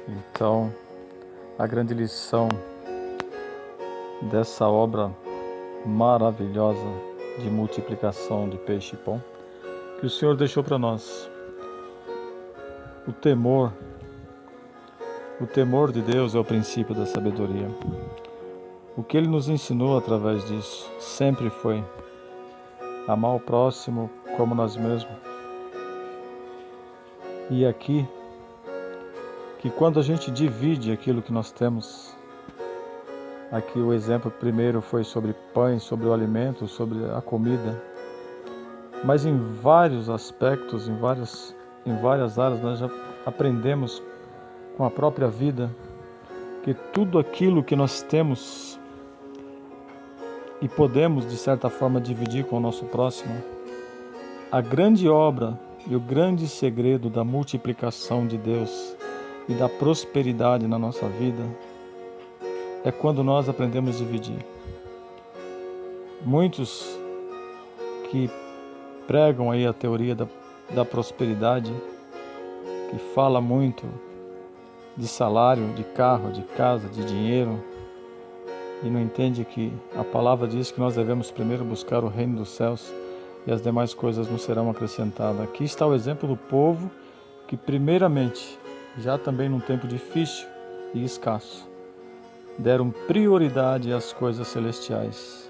Então, a grande lição dessa obra maravilhosa de multiplicação de peixe e pão que o Senhor deixou para nós. O temor de Deus é o princípio da sabedoria. O que Ele nos ensinou através disso sempre foi amar o próximo como nós mesmos. E aqui, que quando a gente divide aquilo que nós temos, aqui o exemplo primeiro foi sobre pães, sobre o alimento, sobre a comida, mas em vários aspectos, em várias áreas, nós já aprendemos com a própria vida que tudo aquilo que nós temos e podemos, de certa forma, dividir com o nosso próximo, a grande obra e o grande segredo da multiplicação de Deus e da prosperidade na nossa vida é quando nós aprendemos a dividir. Muitos que pregam aí a teoria da prosperidade, que fala muito de salário, de carro, de casa, de dinheiro, e não entende que a palavra diz que nós devemos primeiro buscar o reino dos céus e as demais coisas nos serão acrescentadas. Aqui está o exemplo do povo que primeiramente, já também num tempo difícil e escasso, deram prioridade às coisas celestiais.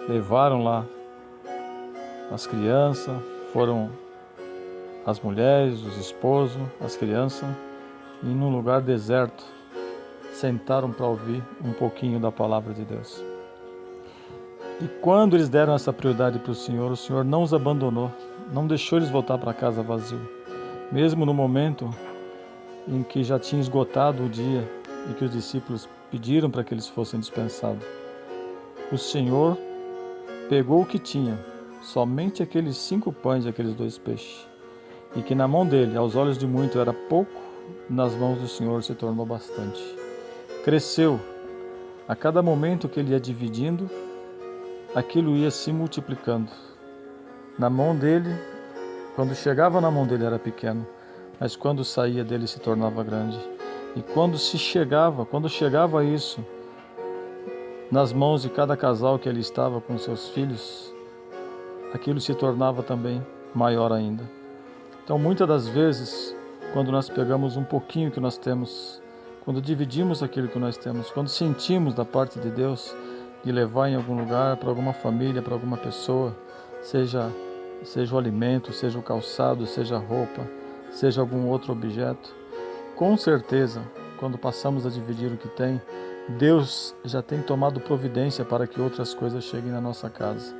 Levaram lá as crianças, foram as mulheres, os esposos, as crianças, e num lugar deserto, sentaram para ouvir um pouquinho da palavra de Deus. E quando eles deram essa prioridade para o Senhor não os abandonou, não deixou eles voltar para casa vazio. Mesmo no momento em que já tinha esgotado o dia e que os discípulos pediram para que eles fossem dispensados, o Senhor pegou o que tinha, somente aqueles 5 pães e aqueles 2 peixes, e que na mão dele, aos olhos de muito, era pouco, nas mãos do Senhor se tornou bastante. Cresceu. A cada momento que ele ia dividindo, aquilo ia se multiplicando. Na mão dele, quando chegava na mão dele era pequeno, mas quando saía dele se tornava grande. E quando chegava isso nas mãos de cada casal que ele estava com seus filhos, aquilo se tornava também maior ainda. Então, muitas das vezes, quando nós pegamos um pouquinho que nós temos, quando dividimos aquilo que nós temos, quando sentimos da parte de Deus de levar em algum lugar, para alguma família, para alguma pessoa, seja o alimento, seja o calçado, seja a roupa, seja algum outro objeto, com certeza, quando passamos a dividir o que tem, Deus já tem tomado providência para que outras coisas cheguem na nossa casa.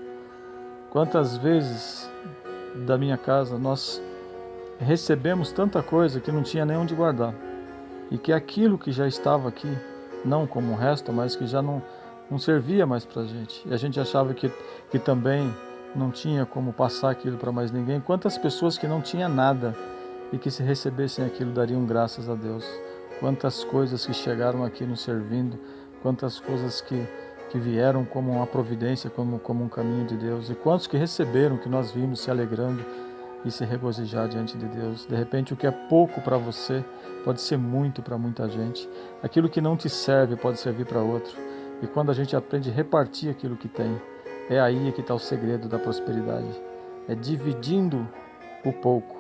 Quantas vezes da minha casa nós recebemos tanta coisa que não tinha nem onde guardar, e que aquilo que já estava aqui, não como um resto, mas que já não servia mais para a gente, e a gente achava que também não tinha como passar aquilo para mais ninguém. Quantas pessoas que não tinham nada e que se recebessem aquilo dariam graças a Deus. Quantas coisas que chegaram aqui nos servindo, quantas coisas que vieram como uma providência, como um caminho de Deus, e quantos que receberam, que nós vimos se alegrando e se regozijar diante de Deus. De repente, o que é pouco para você pode ser muito para muita gente. Aquilo que não te serve pode servir para outro. E quando a gente aprende a repartir aquilo que tem, é aí que está o segredo da prosperidade. É dividindo o pouco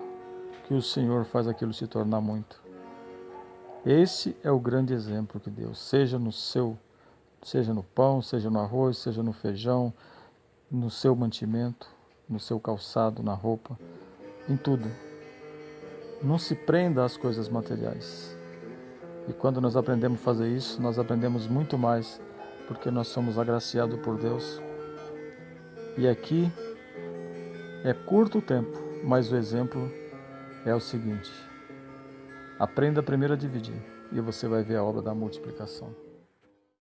que o Senhor faz aquilo se tornar muito. Esse é o grande exemplo que Deus, seja no pão, seja no arroz, seja no feijão, no seu mantimento, no seu calçado, na roupa, em tudo. Não se prenda às coisas materiais. E quando nós aprendemos a fazer isso, nós aprendemos muito mais, porque nós somos agraciados por Deus. E aqui é curto o tempo, mas o exemplo é o seguinte: aprenda primeiro a dividir, e você vai ver a obra da multiplicação.